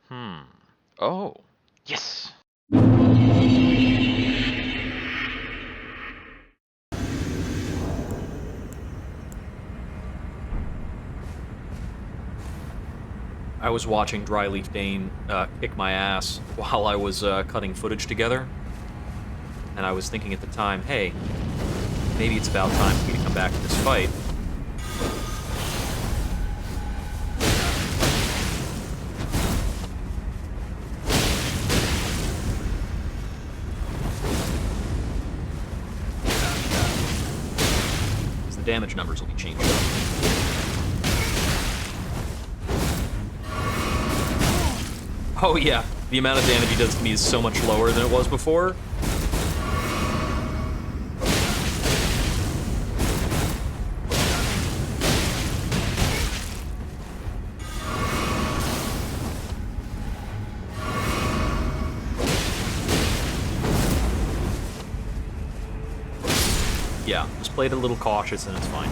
Hmm. Oh. Yes! I was watching Dryleaf Dane kick my ass while I was cutting footage together, and I was thinking at the time, hey, maybe it's about time for me to come back to this fight. Because the damage numbers will be changed up. Oh yeah, the amount of damage he does to me is so much lower than it was before. Yeah, just played a little cautious and it's fine.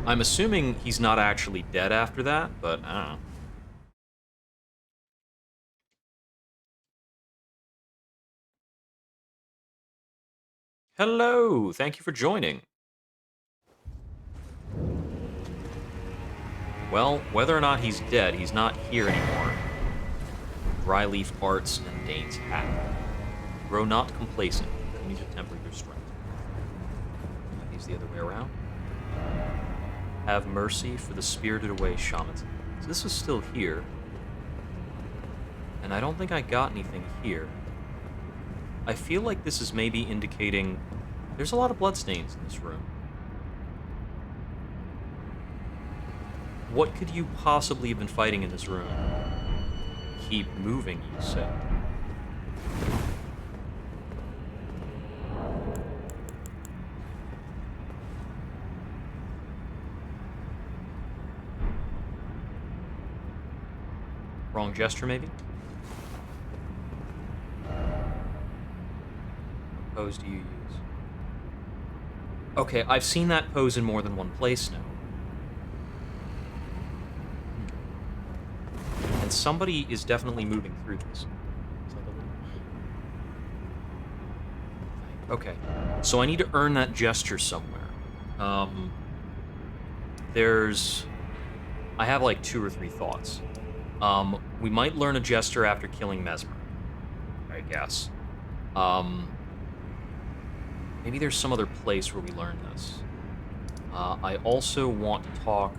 I'm assuming he's not actually dead after that, but I don't know. Hello, thank you for joining. Well, whether or not he's dead, he's not here anymore. Dryleaf Arts and Dane's hat. Grow not complacent. Continue to temper your strength. He's the other way around. Have mercy for the spirited away shamans. So this is still here. And I don't think I got anything here. I feel like this is maybe indicating there's a lot of bloodstains in this room. What could you possibly have been fighting in this room? Keep moving, you say. Wrong gesture, maybe? What pose do you use? Okay, I've seen that pose in more than one place now. And somebody is definitely moving through this. Okay, so I need to earn that gesture somewhere. I have like 2 or 3 thoughts. We might learn a gesture after killing Messmer, I guess. Maybe there's some other place where we learn this. I also want to talk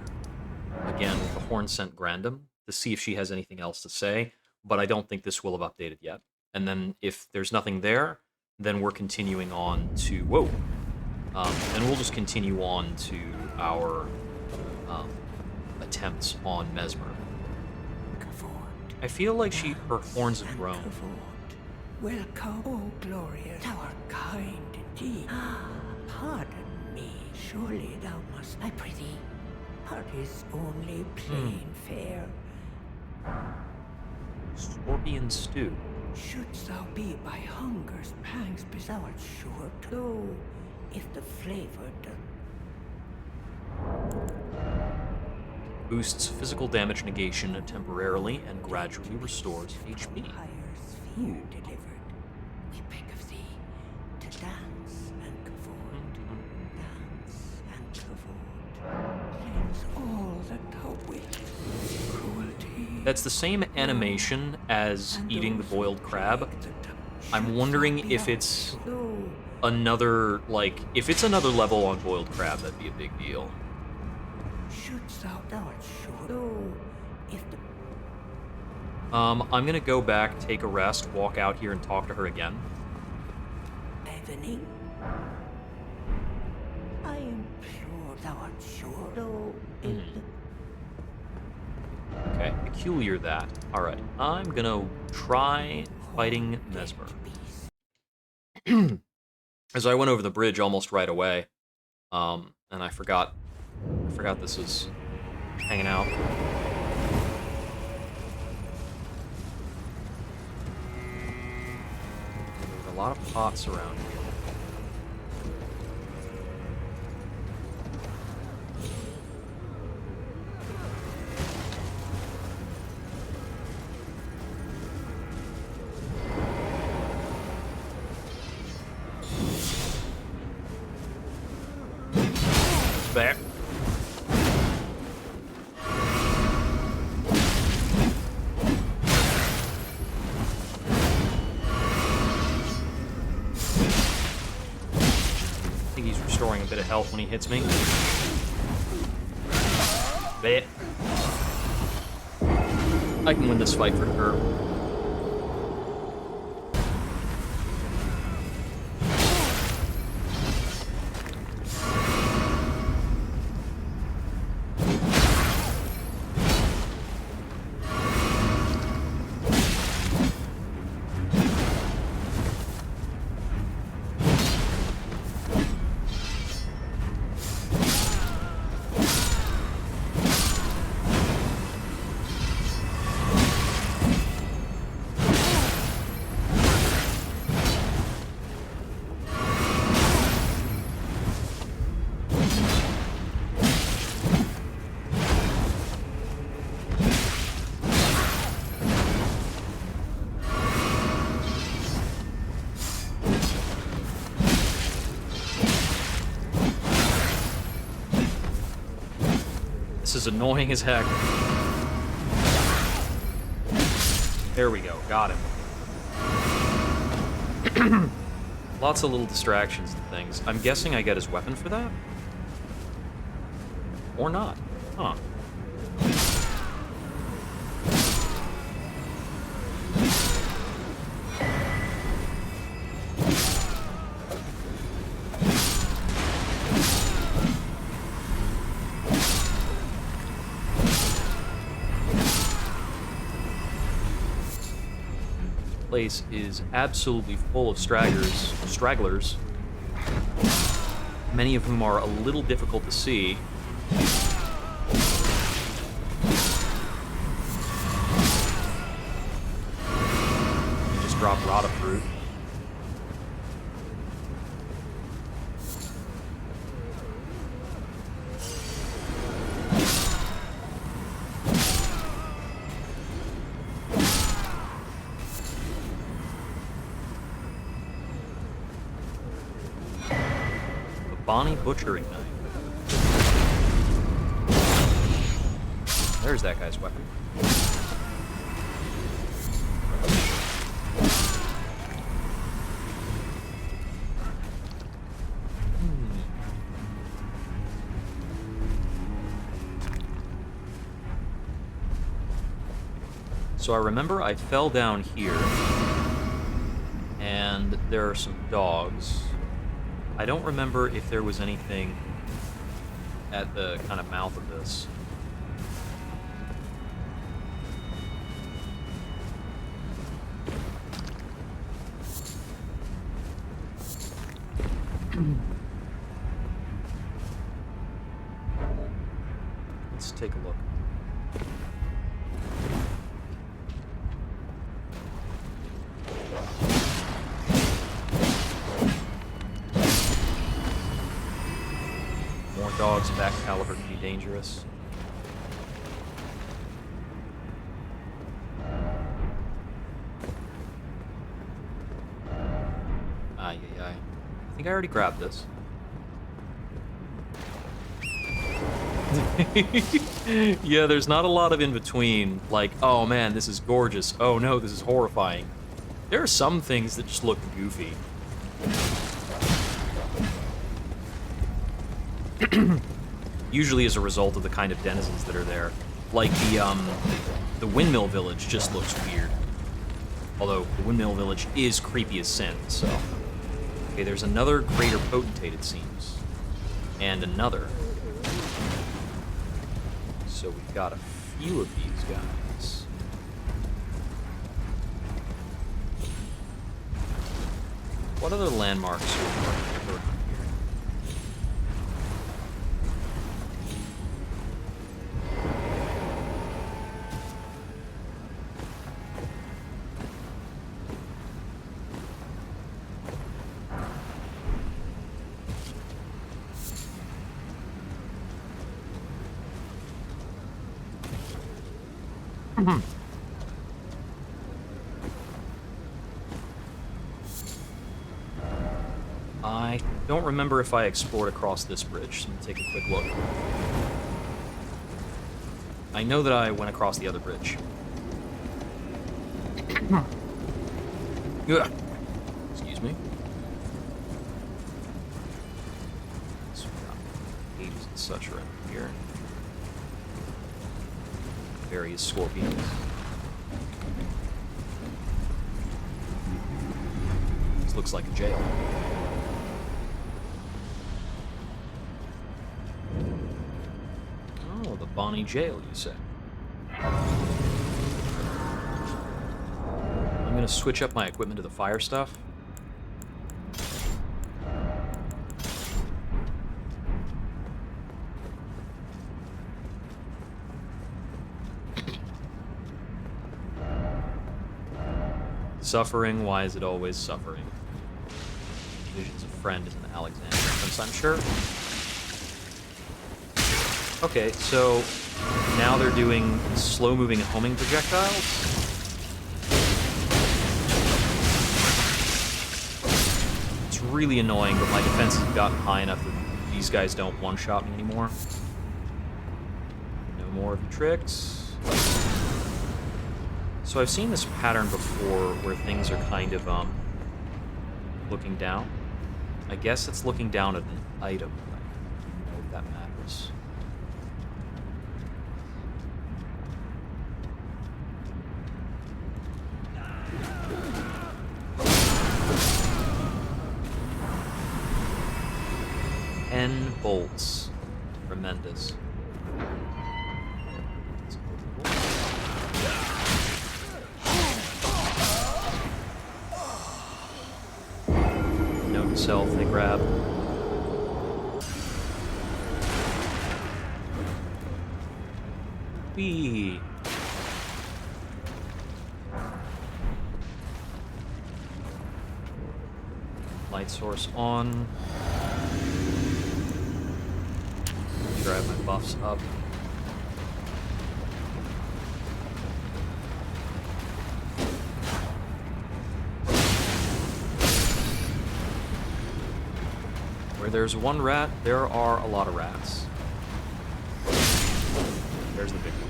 again with the Horn-Sent Grandam to see if she has anything else to say, but I don't think this will have updated yet. And then if there's nothing there, then we're continuing on to... Whoa! And we'll just continue on to our attempts on Messmer. I feel like her horns have grown. Welcome, oh glorious, thou art kind indeed. Pardon me, surely thou must, I prithee. Heart is only plain fare. Scorpion stew. Shouldst thou be by hunger's pangs, thou art sure to, if the flavor doth. Boosts physical damage negation temporarily and gradually restores HP. Hires few delivered. We beg of thee to dance and cavort, dance and cavort. Cleanse all that thou wilt. Cruelty. That's the same animation as eating the boiled crab. I'm wondering if it's another, like, if it's another level on boiled crab, that'd be a big deal. Shouldst thou art sure, if the I'm gonna go back, take a rest, walk out here and talk to her again. evening, I implore thou art sure, though if the Okay, peculiar that. Alright, I'm gonna try fighting Messmer. As I went over the bridge almost right away, and I forgot this was hanging out. There's a lot of pots around here. Back. I think he's restoring a bit of health when he hits me. Bet. I can win this fight for sure. This is annoying as heck. There we go, got him. Lots of little distractions and things. I'm guessing I get his weapon for that? Or not. Huh. Place is absolutely full of stragglers, many of whom are a little difficult to see. Just drop Rata Fruit. Bonnie butchering knife. There's that guy's weapon. So I remember I fell down here, and there are some dogs. I don't remember if there was anything at the kind of mouth of this. Let's take a look. Dogs of that caliber can be dangerous. Ay, ay, ay. I think I already grabbed this. Yeah, there's not a lot of in between. Like, oh man, this is gorgeous. Oh no, this is horrifying. There are some things that just look goofy. Usually as a result of the kind of denizens that are there. Like the windmill village just looks weird. Although the windmill village is creepy as sin, so. Okay, there's another greater potentate, it seems. And another. So we've got a few of these guys. What other landmarks are here? I Don't remember if I explored across this bridge, so let me take a quick look. I know that I went across the other bridge. Ugh. Excuse me. So we got cages and such around here. Various scorpions. This looks like a jail. Oh, the Bonnie jail, you say? I'm gonna switch up my equipment to the fire stuff. Suffering, why is it always suffering? Vision's a friend is an Alexander reference, I'm sure. Okay, so now they're doing slow-moving homing projectiles. It's really annoying, but my defenses have gotten high enough that these guys don't one-shot me anymore. No more of the tricks. So I've seen this pattern before where things are kind of, looking down. I guess it's looking down at an item. I don't know if that matters. N bolts. Tremendous. Note to self, they grab. Whee! Light source on. Drive my buffs up. Where there's one rat, there are a lot of rats. There's the big one.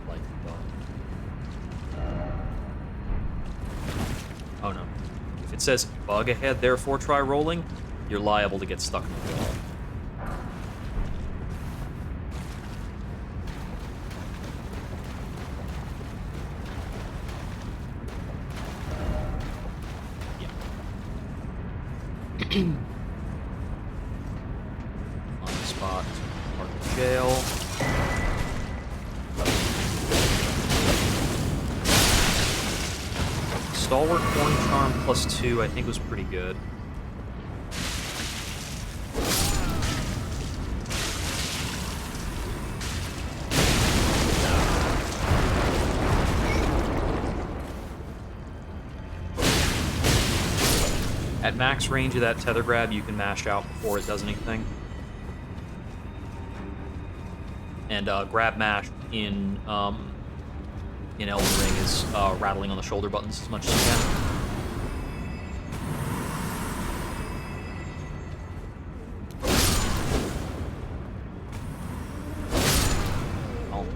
Like the bug. Oh no. If it says bug ahead, therefore try rolling, you're liable to get stuck in the wall. Yeah. On the spot, part of the jail. Stalwart Horn Charm +2, I think, was pretty good. At max range of that tether grab, you can mash out before it does anything. And grab mash in Elden Ring is rattling on the shoulder buttons as much as you can. I'll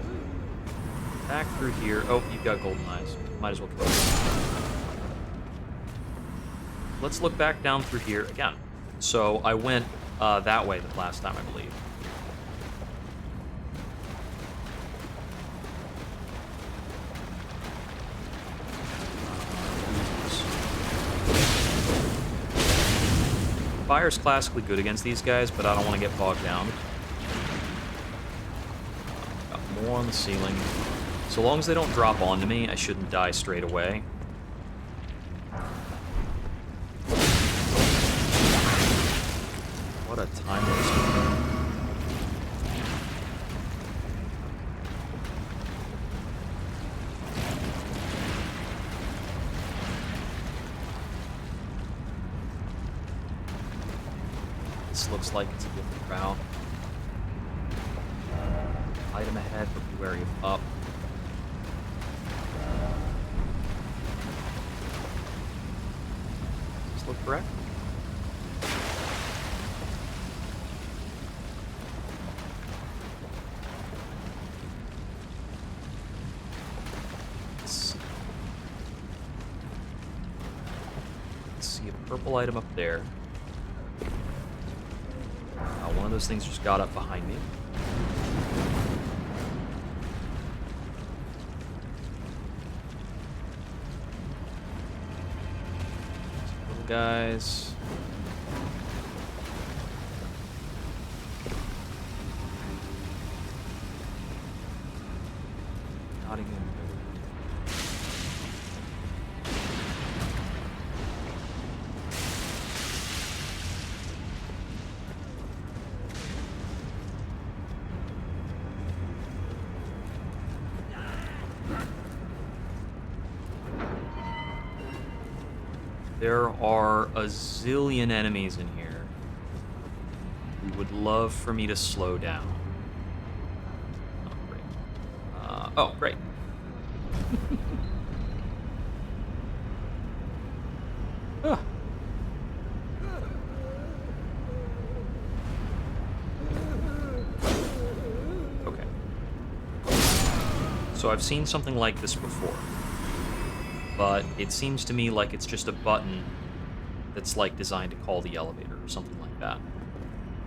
back through here. Oh, you've got golden eyes. Might as well kill it. Let's look back down through here again. So I went that way the last time, I believe. Fire's classically good against these guys, but I don't want to get bogged down. Got more on the ceiling. So long as they don't drop onto me, I shouldn't die straight away. What a time waster. This looks like it's a different route. Item ahead, but be wary of up. Does this look correct? Let's see a purple item up there. One of those things just got up behind me. Little guys. Nodding in. There are a zillion enemies in here who would love for me to slow down. Oh, great. Ah. Okay. So I've seen something like this before. But it seems to me like it's just a button that's like designed to call the elevator or something like that.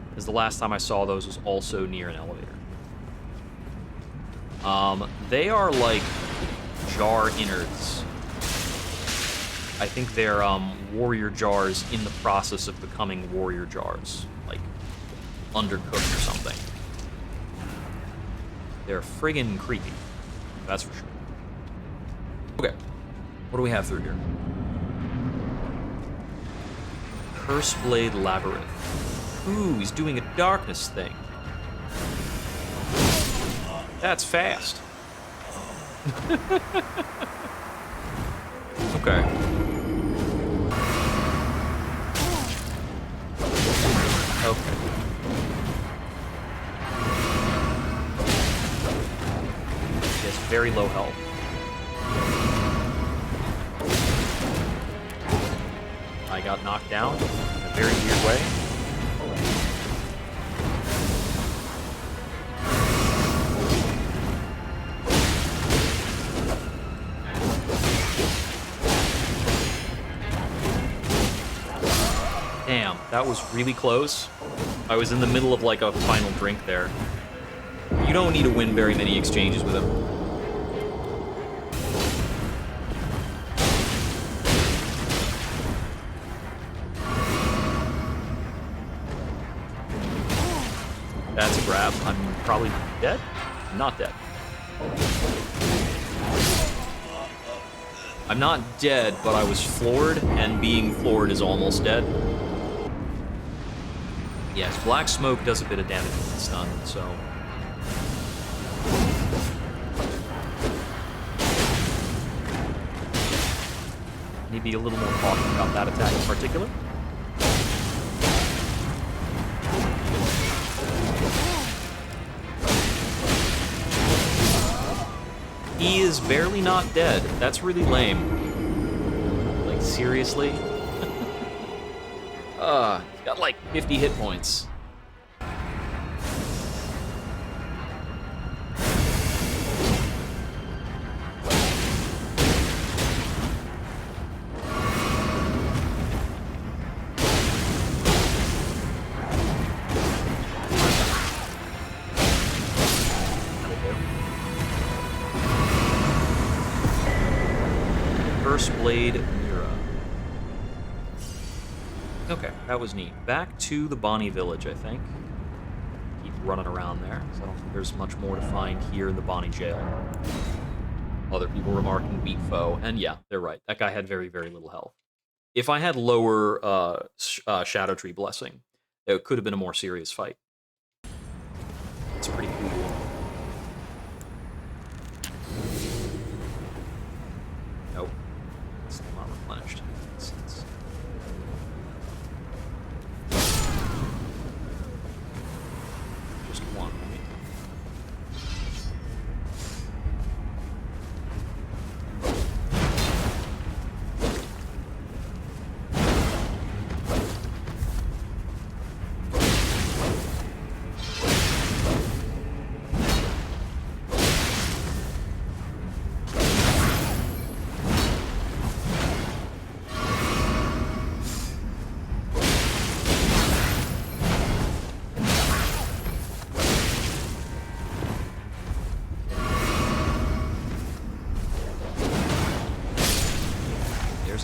Because the last time I saw those was also near an elevator. They are like jar innards. I think they're warrior jars in the process of becoming warrior jars, like undercooked or something. They're friggin' creepy, that's for sure. Okay. What do we have through here? Curseblade Labyrinth. Ooh, he's doing a darkness thing. That's fast. Okay. Okay. He has very low health. I got knocked down in a very weird way. Damn, that was really close. I was in the middle of like a final drink there. You don't need to win very many exchanges with him. That's a grab. I'm probably dead? Not dead. I'm not dead, but I was floored, and being floored is almost dead. Yes, black smoke does a bit of damage when it's stunned, so... Need to be a little more cautious about that attack in particular. He is barely not dead. That's really lame. Like, seriously? He's got like 50 hit points. Blade Mira. Okay, that was neat. Back to the Bonnie Village, I think. Keep running around there, because I don't think there's much more to find here in the Bonnie Jail. Other people remarking weak foe, and yeah, they're right. That guy had very, very little health. If I had lower Shadow Tree Blessing, it could have been a more serious fight. It's pretty cool. Nope. Still not replenished.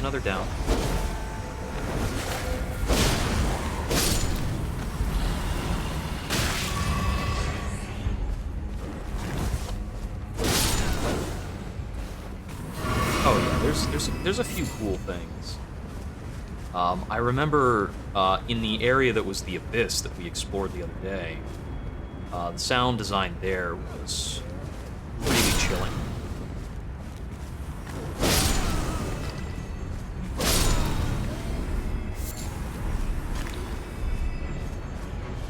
another down. Oh yeah, there's a few cool things. I remember in the area that was the Abyss that we explored the other day, the sound design there was really chilling.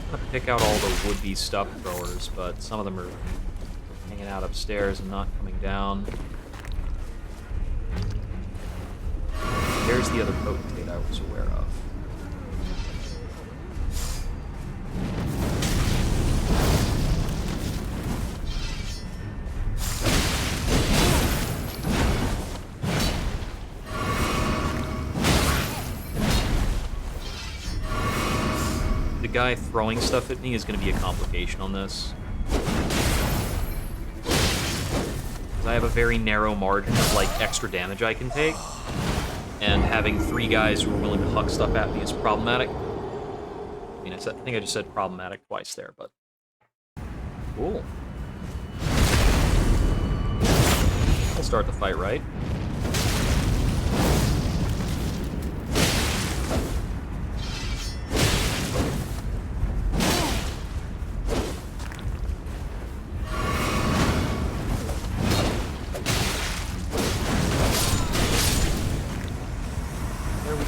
I'm gonna pick out all the would-be stuff throwers, but some of them are hanging out upstairs and not coming down. There's the other potentate I was aware of. The guy throwing stuff at me is going to be a complication on this. I have a very narrow margin of, like, extra damage I can take. And having 3 guys who are willing to huck stuff at me is problematic. I mean, I think I just said problematic twice there, but... Cool. I'll start the fight right.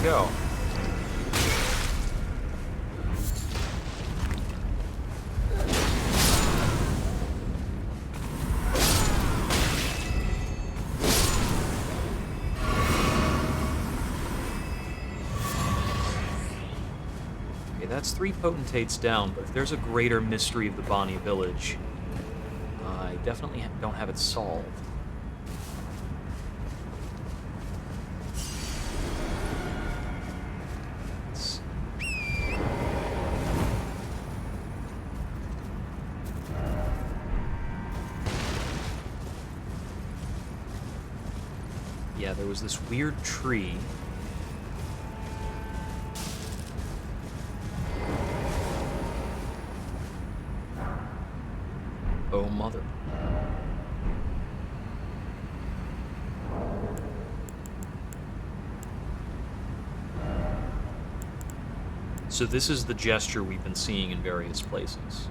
Go. Okay, that's 3 potentates down, but if there's a greater mystery of the Bonnie village, I definitely don't have it solved. Yeah, there was this weird tree. Oh, mother. So this is the gesture we've been seeing in various places.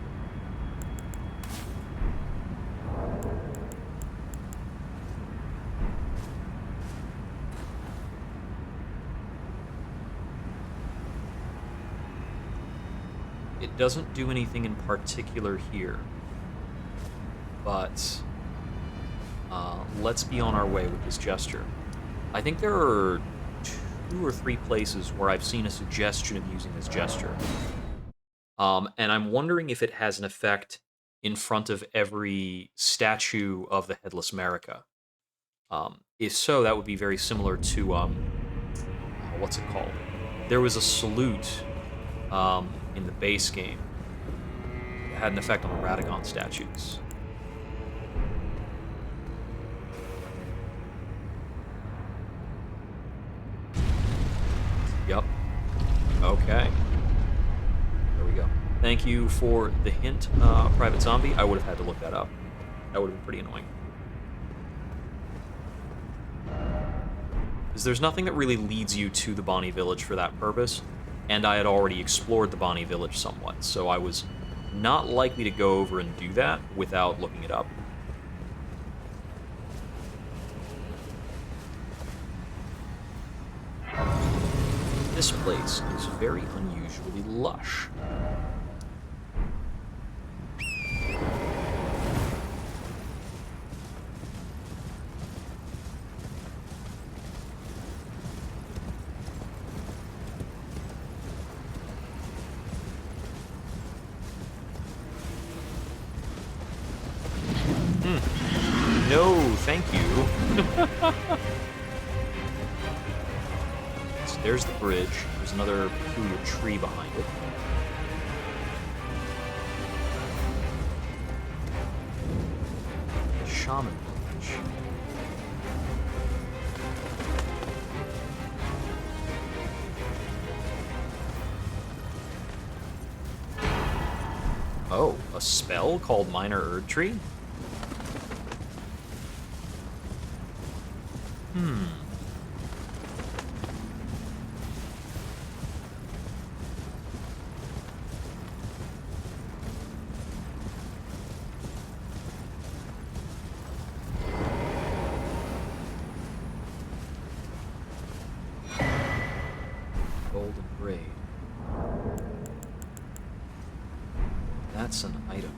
It doesn't do anything in particular here, but let's be on our way with this gesture. I think there are 2 or 3 places where I've seen a suggestion of using this gesture. And I'm wondering if it has an effect in front of every statue of the Headless America. If so, that would be very similar to, what's it called? There was a salute in the base game. It had an effect on the Radagon statues. Yep. Okay. There we go. Thank you for the hint, Private Zombie. I would have had to look that up. That would have been pretty annoying. Because there's nothing that really leads you to the Bonnie Village for that purpose, and I had already explored the Bonnie Village somewhat, so I was not likely to go over and do that without looking it up. This place is very unusually lush. No, thank you. So there's the bridge. There's another peculiar tree behind it. Shaman village. a spell called Minor Erdtree? Golden Braid. That's an item.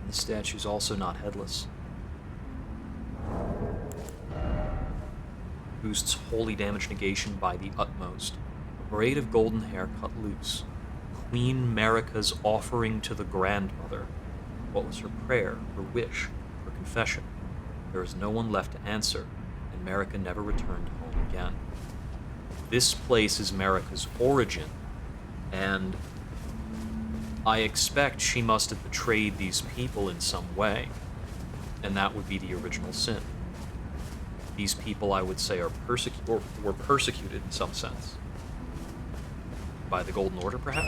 And the statue's also not headless. Boosts holy damage negation by the utmost. A braid of golden hair cut loose. Queen Marika's offering to the grandmother. What was her prayer, her wish, her confession? There was no one left to answer, and Marika never returned home again. This place is Marika's origin, and I expect she must have betrayed these people in some way, and that would be the original sin. These people, I would say, were persecuted in some sense. By the Golden Order, perhaps?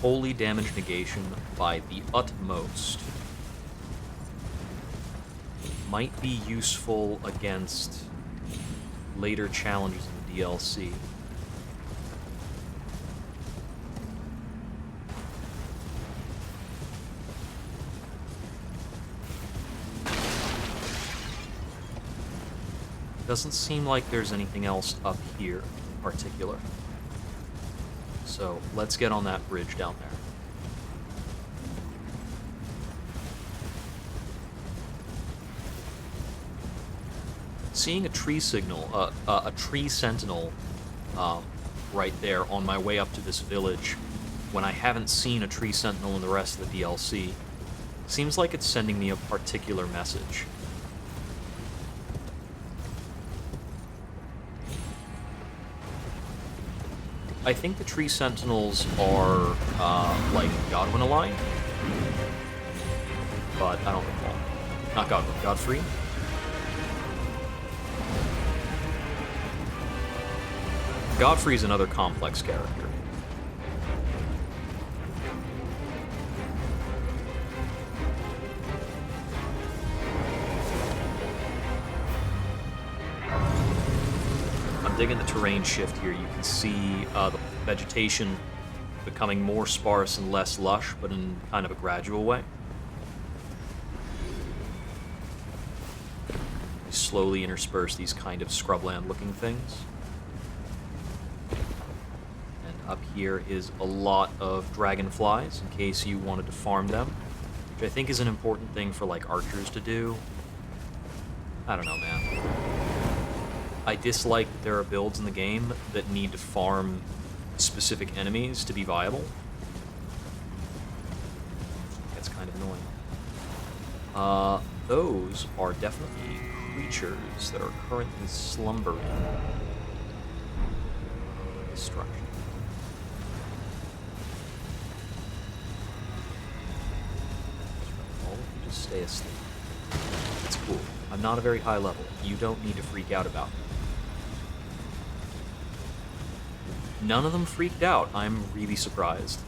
Holy damage negation by the utmost. Might be useful against later challenges in the DLC. Doesn't seem like there's anything else up here in particular. So let's get on that bridge down there. Seeing a tree signal, a tree sentinel right there on my way up to this village, when I haven't seen a tree sentinel in the rest of the DLC, seems like it's sending me a particular message. I think the tree sentinels are like Godwin aligned, but I don't recall. Not Godwin, Godfrey. Godfrey's another complex character. I'm digging the terrain shift here. You can see the vegetation becoming more sparse and less lush, but in kind of a gradual way. We slowly intersperse these kind of scrubland-looking things. Up here is a lot of dragonflies, in case you wanted to farm them, which I think is an important thing for, like, archers to do. I don't know, man. I dislike that there are builds in the game that need to farm specific enemies to be viable. That's kind of annoying. Those are definitely creatures that are currently slumbering. Destruction. Stay asleep. It's cool. I'm not a very high level. You don't need to freak out about me. None of them freaked out. I'm really surprised.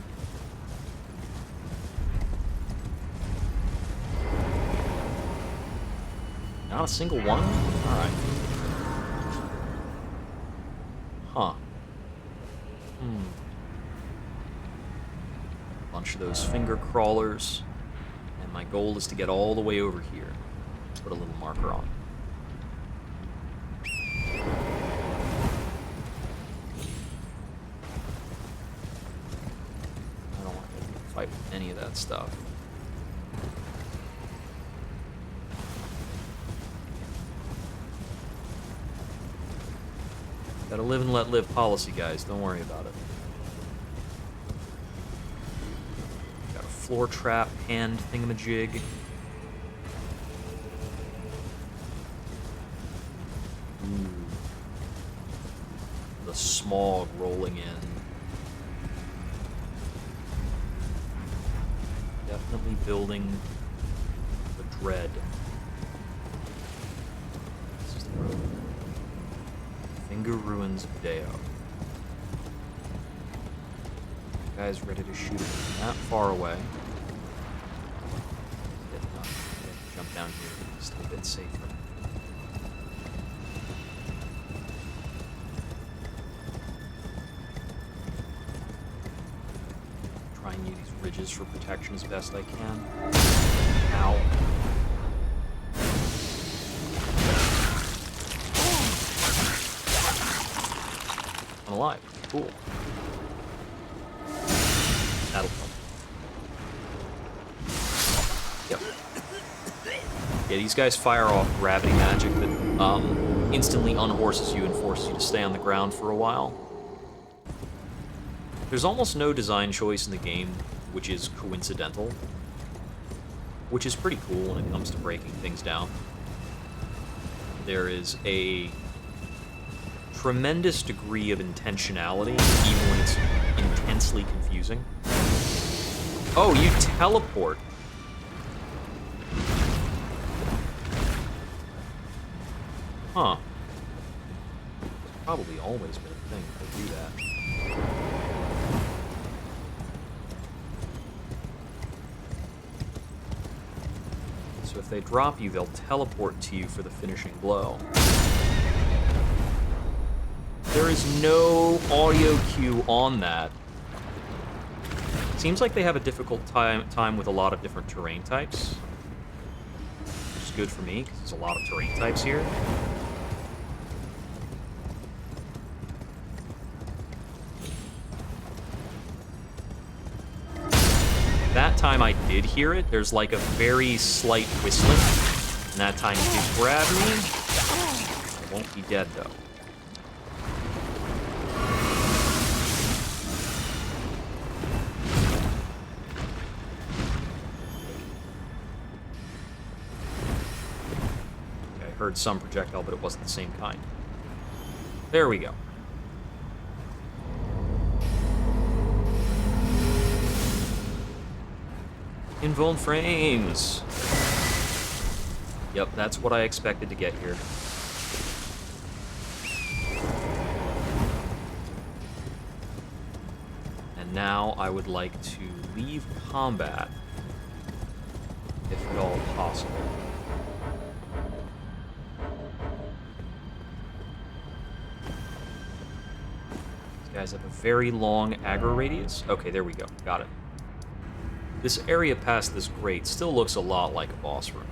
Not a single one? Alright. Huh. Bunch of those finger crawlers. And my goal is to get all the way over here. Put a little marker on. I don't want to fight with any of that stuff. Gotta live and let live policy, guys. Don't worry about it. Got a floor trap hand thingamajig. Ooh. The smog rolling in. Definitely building the dread. Finger Ruins of Deo. Guys ready to shoot from that far away. Jump down here, just a bit safer. Try and use these ridges for protection as best I can. Ow. I'm alive. Cool. That'll help. Yep. Yeah, these guys fire off gravity magic that instantly unhorses you and forces you to stay on the ground for a while. There's almost no design choice in the game which is coincidental, which is pretty cool when it comes to breaking things down. There is a tremendous degree of intentionality, even when it's intensely confusing. Oh, you teleport. Huh. It's probably always been a thing to do that. So if they drop you, they'll teleport to you for the finishing blow. There is no audio cue on that. Seems like they have a difficult time with a lot of different terrain types. Which is good for me, because there's a lot of terrain types here. That time I did hear it. There's like a very slight whistling. And that time he did grab me. I won't be dead, though. Heard some projectile, but it wasn't the same kind. There we go. Invuln frames. Yep, that's what I expected to get here. And now I would like to leave combat, if at all possible. Guys have a very long aggro radius. Okay, there we go. Got it. This area past this grate still looks a lot like a boss room.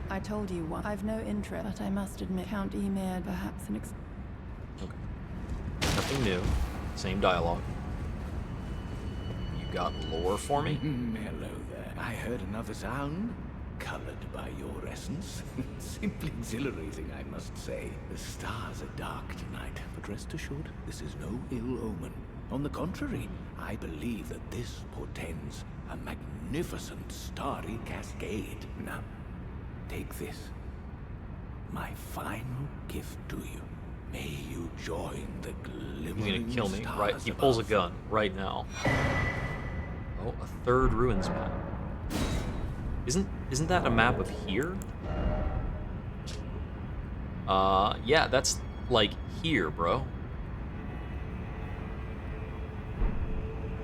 I told you once. I've no interest, but I must admit Count Emir perhaps an Okay. Nothing new. Same dialogue. You got lore for me? Hello there. I heard another sound. Colored by your essence. Simply exhilarating, I must say. The stars are dark tonight, but rest assured, this is no ill omen. On the contrary, I believe that this portends a magnificent starry cascade. Now, take this. My final gift to you. May you join the glimmering He's gonna kill me, stars right? He pulls a above. gun right now. Oh, a third ruins map. Isn't that a map of here? Yeah, that's like here, bro.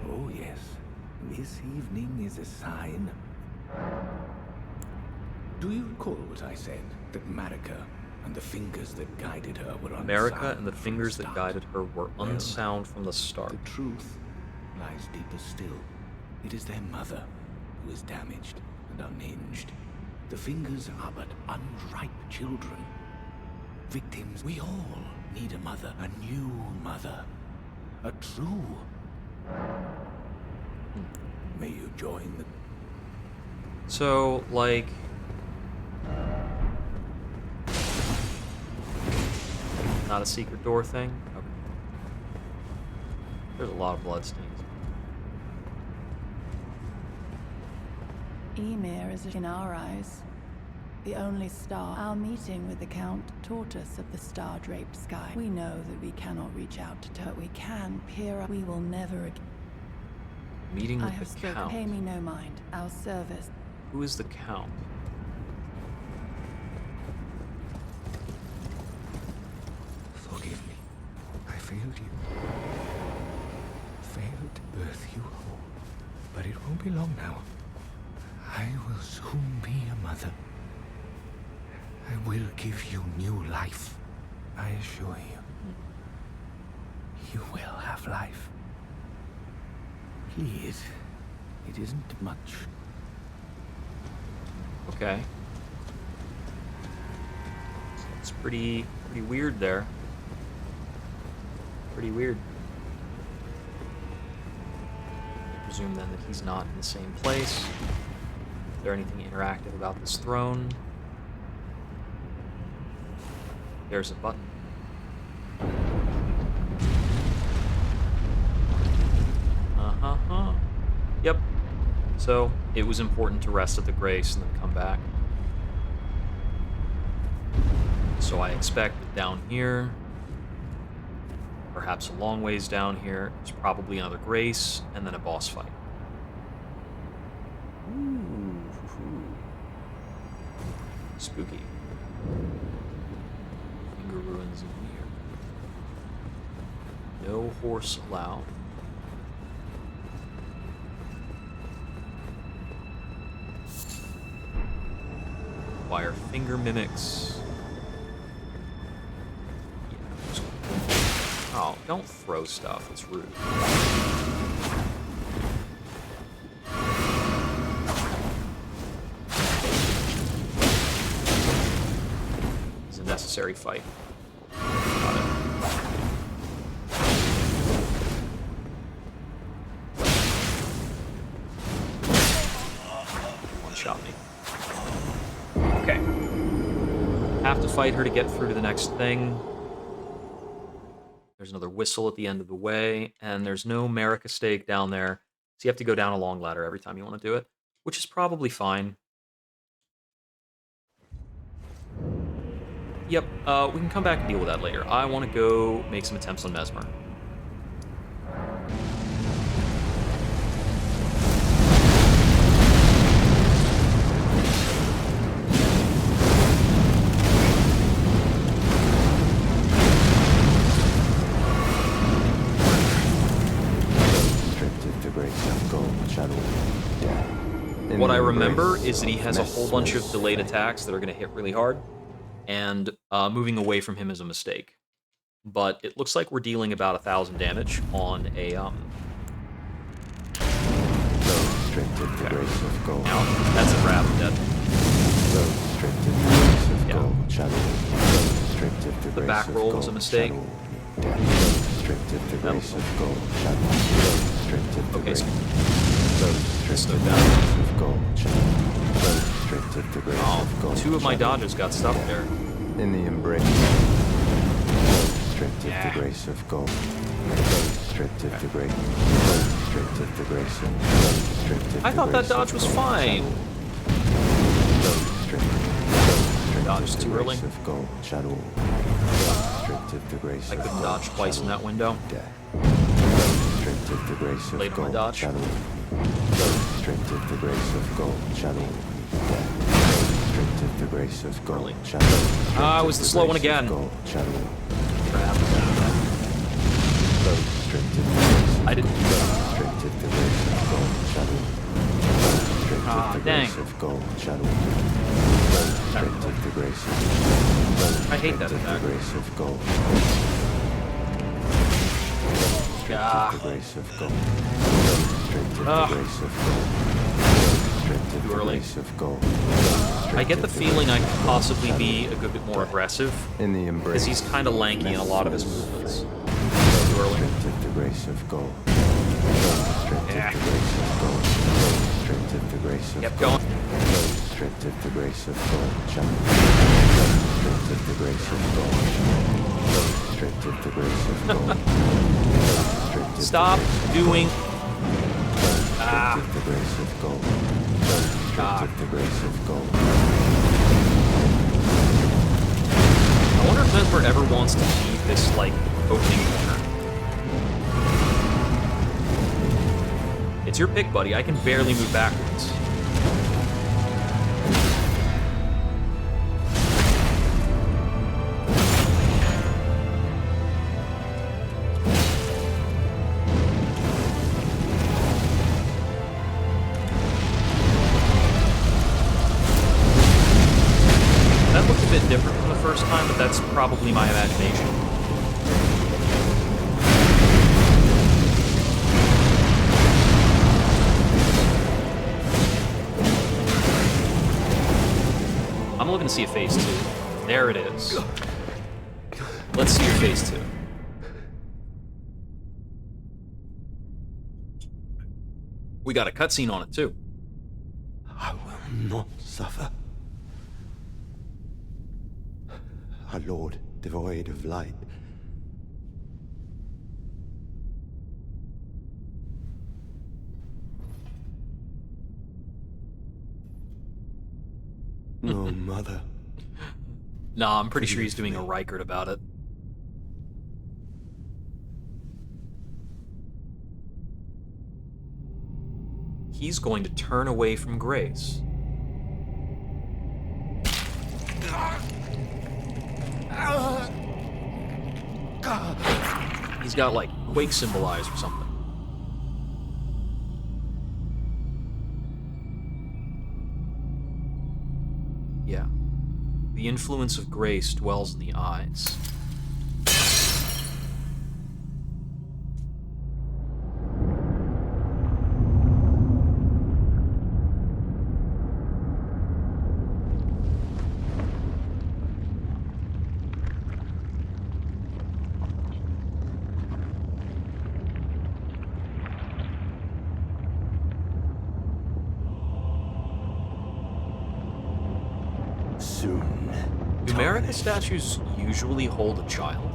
Oh yes, this evening is a sign. Do you recall what I said? That Marika and the fingers that guided her were unsound America and the from fingers that start? guided her were Well, unsound from the start. The truth lies deeper still. It is their mother who is damaged and unhinged. The fingers are but unripe children. Victims. We all need a mother. A new mother. A true. May you join the... So, like... Not a secret door thing? Okay. There's a lot of bloodstains. Emir is in our eyes the only star. Our meeting with the Count taught us of the star-draped sky. We know that we cannot reach out to her. We can peer up. We will never again. Meeting I with have the spoken. Count. Pay me no mind. Our service. Who is the Count? but it won't be long now. I will soon be a mother. I will give you new life. I assure you. You will have life. Please. It isn't much. Okay. It's pretty weird there. Pretty weird. I presume then that he's not in the same place. Is there anything interactive about this throne? There's a button. Yep. So, it was important to rest at the Grace and then come back. So I expect that down here, perhaps a long ways down here, is probably another Grace, and then a boss fight. Ooh. Spooky. Finger ruins in here. No horse allowed. Acquire finger mimics. Oh, don't throw stuff. It's rude. It's a necessary fight. Got it. One shot me. Okay. Have to fight her to get through to the next thing. There's another whistle at the end of the way, and there's no Marika stake down there, so you have to go down a long ladder every time you want to do it, which is probably fine. Yep, we can come back and deal with that later. I want to go make some attempts on Messmer. What I remember is that he has a whole bunch of delayed attacks that are going to hit really hard, and moving away from him is a mistake. But it looks like we're dealing about 1,000 damage on a okay. Now, that's a grab, dead. Yeah. The back roll was a mistake. No. Okay, so oh, two of my dodges got stuck there. In the embrace. Stripped of the grace of gold. Stripped of the grace. Stripped of the grace of I thought that dodge was fine. Dodged too early. I could dodge twice in that window. Late on my dodge. Early. Ah, it was the slow one again. Crap. I didn't. Ah, dang. I hate that attack. Too early. I get the feeling I could possibly be a good bit more aggressive, because he's kind of lanky in a lot of his movements. Too early. Yeah. Kept going. Stop doing. Ah. God. I wonder if Messmer ever wants to leave this, like, opening corner. It's your pick, buddy. I can barely move backwards. bit different from the first time, but that's probably my imagination. I'm looking to see a phase 2. There it is. Let's see your phase 2. We got a cutscene on it, too. I will not suffer. A lord devoid of light. No, mother. Nah, I'm pretty sure he's doing a Reichert about it. He's going to turn away from Grace. He's got, like, Quake Symbol eyes or something. Yeah. The influence of Grace dwells in the eyes. Soon. Do American statues usually hold a child?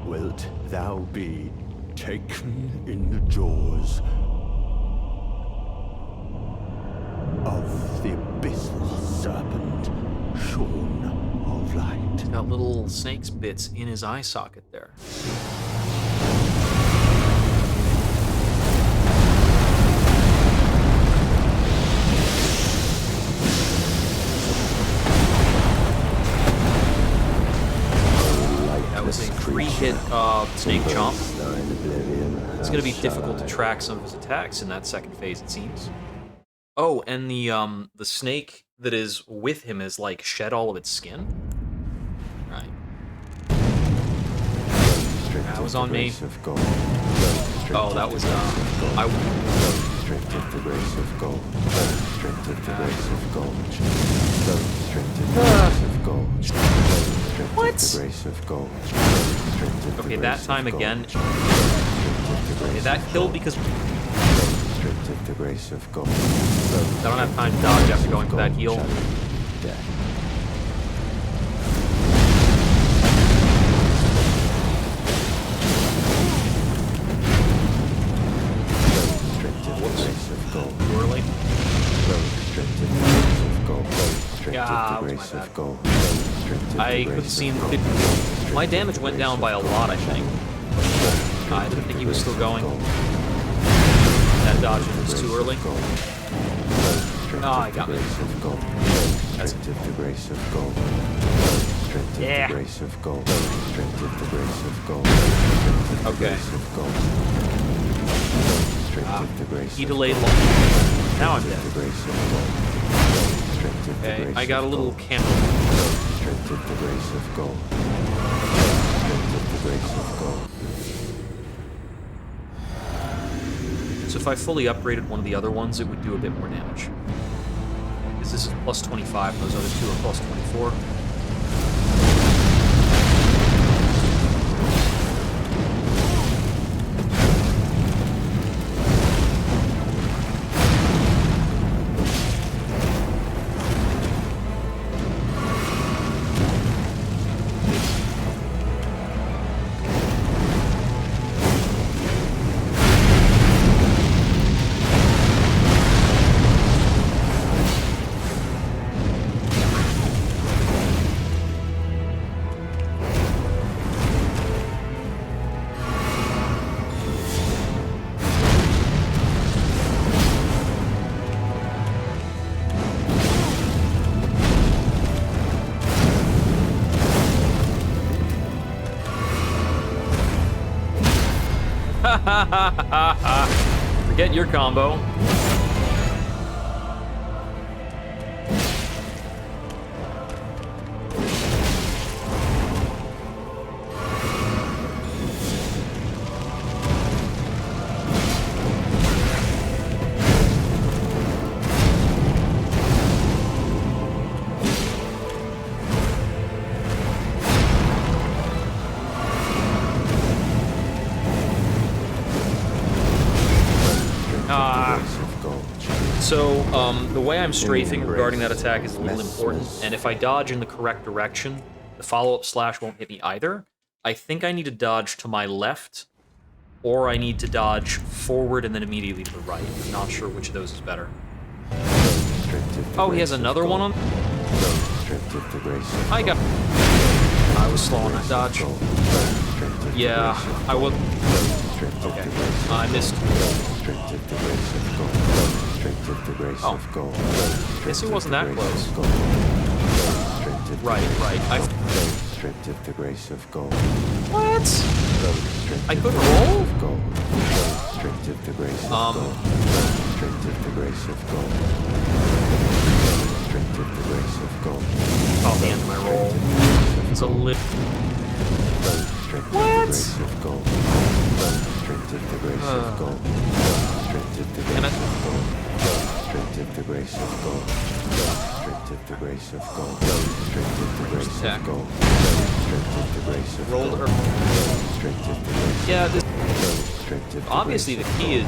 Wilt thou be taken in the jaws of the abyssal serpent, shorn of light? He's got little snake's bits in his eye socket there. That was a three-hit snake chomp. It's going to be difficult to track some of his attacks in that second phase, it seems. Oh, and the snake that is with him is like shed all of its skin. Right. That was on me. Oh, that was Restricted the grace of gold. Restricted the grace of gold. Restricted the grace of gold. What? The grace of gold. Okay, that time again. Okay, that killed because Restricted the grace of gold. I don't have time to dodge after going for that heal. Death. Too early. Yeah, that was my bad. I could have seen... My damage went down by a lot, I think. I didn't think he was still going. That dodge was too early. Oh, I got me. That's it. Yeah. Okay. He delayed long. Now I'm dead. Okay, I got a little camera. So if I fully upgraded one of the other ones, it would do a bit more damage. Because this is plus 25, and those other two are plus 24. Forget your combo. So, the way I'm strafing regarding that attack is a little important, and if I dodge in the correct direction, the follow-up slash won't hit me either. I think I need to dodge to my left, or I need to dodge forward and then immediately to the right. I'm not sure which of those is better. Oh, he has another one on? I was slow on that dodge. Yeah, I would. Okay, I missed. Oh, guess he wasn't that close. Right. What? I couldn't roll? Off the end of my roll. It's a little. What? Can I? Attack. Rolled her. Yeah, this. Obviously, the key is.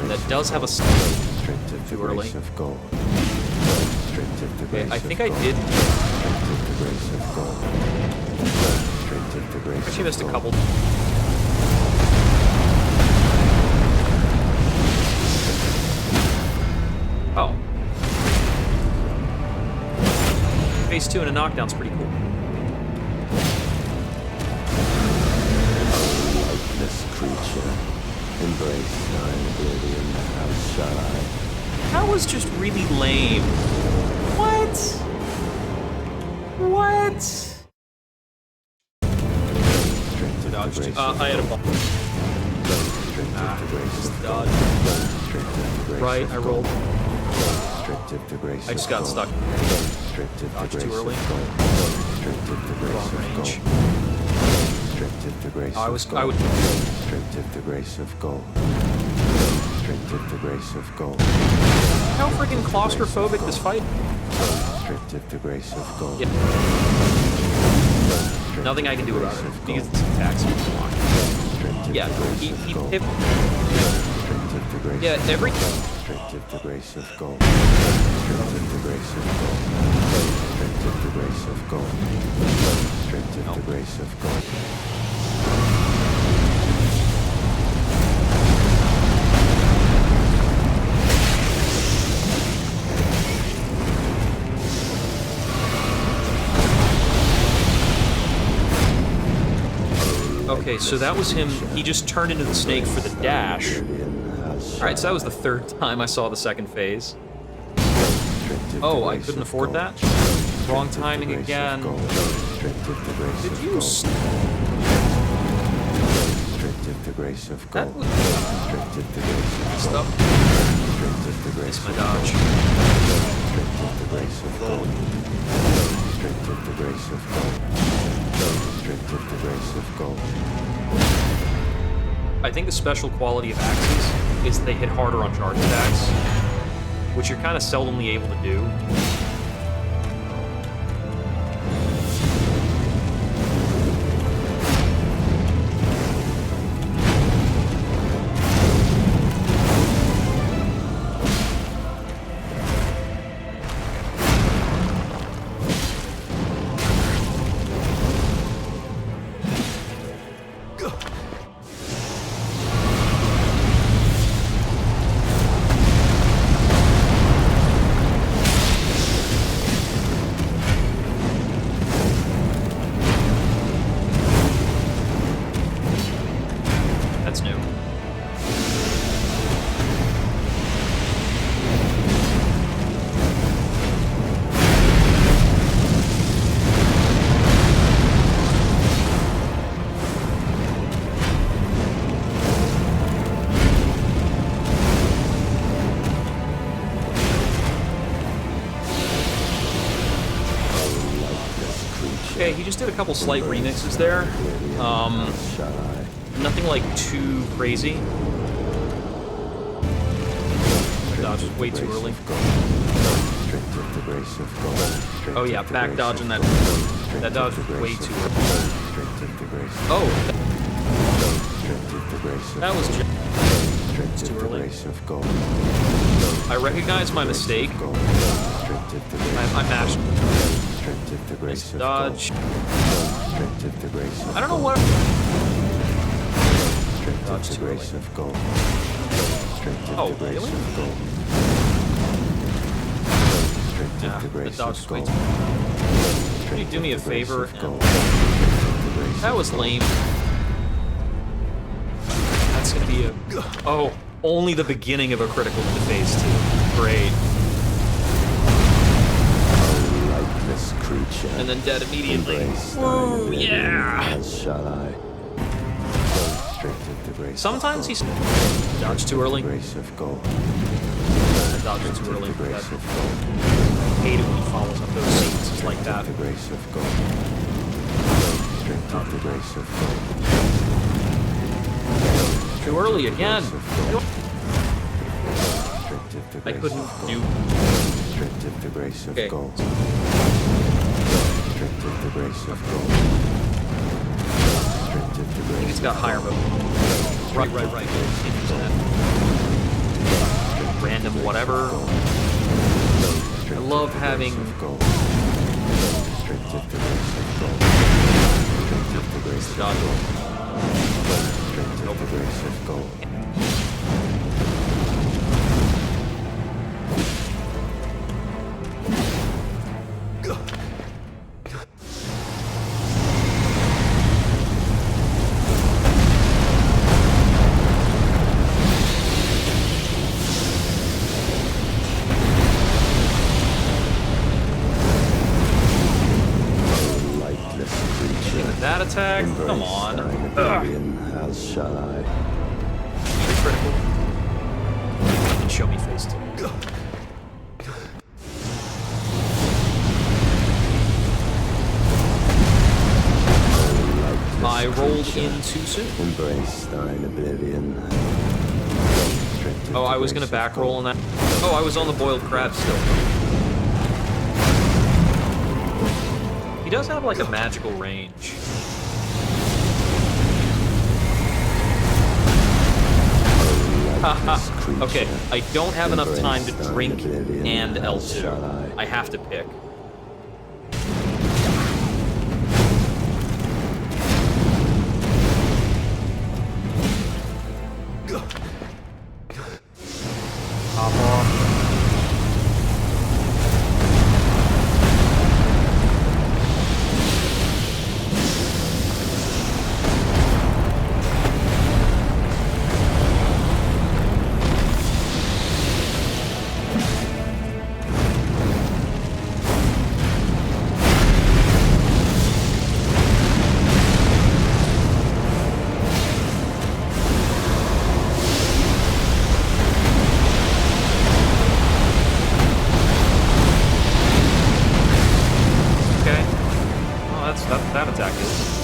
That does have a. Too early. Okay, I think I did. Actually, missed a couple. Oh. Phase 2 and a knockdown's pretty cool. This creature, embrace thine oblivion, how shall I? That was just really lame. What? What? Dodged. I had a bump. Just dodge. Right, I rolled. I just got stuck. Dodged too early. Wrong range. I would. How freaking claustrophobic this fight? Yeah. Nothing I can do about it because it's attacks. Yeah, he hit. Yeah, every. Okay, so that was him. He just turned into the snake for the dash. Alright, so that was the third time I saw the second phase. Oh, I couldn't afford that? Wrong timing again. Did you... That was... Stop. Missed my dodge. I think the special quality of axes is they hit harder on charge attacks, which you're kind of seldomly able to do. Okay, he just did a couple slight remixes there. Nothing like too crazy. Dodge way too early. Oh yeah, back dodging that. That dodge was way too early. Oh. grace of That was gold. Restricted too the early. grace of gold. I recognize my mistake. Gold. Restricted the grace I mashed. Restricted the grace of Dodge. gold. Restricted the grace of I don't know gold. what. Restricted Dodge the too grace early. of gold. Restricted Oh, the grace really? of gold. Restricted Nah, the the grace dodge of way gold. too. Can you do me a Restricted the grace favor? of And gold. Restricted the grace that of was gold. lame. That's gonna be a. Oh, only the beginning of a critical into phase 2. Great. Lightless creature. And then dead immediately. Embrace Woo, thine yeah! as shall I. Restricted the grace Sometimes of he's. gold. Dodge too early. The grace of gold. I dodged too early. The grace That- of gold. I hate it when he follows up those sequences like that. The grace of gold. Restricted the grace of gold. Too early again. Restricted the I grace couldn't of gold. do. Restricted the grace of Okay. gold. Restricted the grace of gold. Restricted the I think grace it's of got higher mode. Right. Continues that. Random whatever. I love having. gold. Restricted the grace of gold. Restricted the grace of Dodge. gold. Restricted the grace of gold. Lightless creature. That attack? Come Embrace on. thine oblivion, as shall I. Critical. And show me phase 2. I rolled in too soon. Embrace thine oblivion. Oh, I was gonna back roll on that. Oh, I was on the boiled crab still. He does have like a magical range. Haha. Okay, I don't have enough time to drink and L2. I have to pick. Hop off. Okay. Oh, that attack is.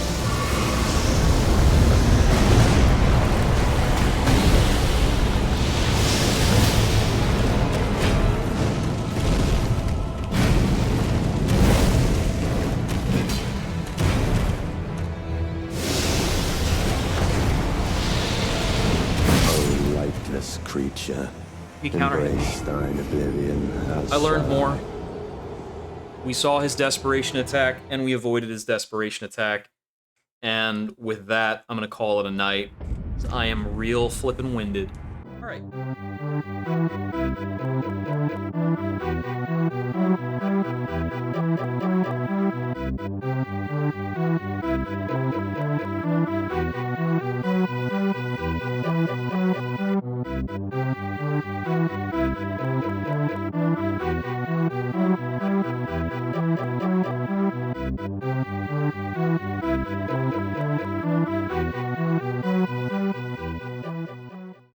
O lightless creature. He counter-hit me. Embrace thine oblivion, as I learned shall more. We saw his desperation attack, and we avoided his desperation attack. And with that, I'm gonna call it a night. I am real flippin' winded. All right.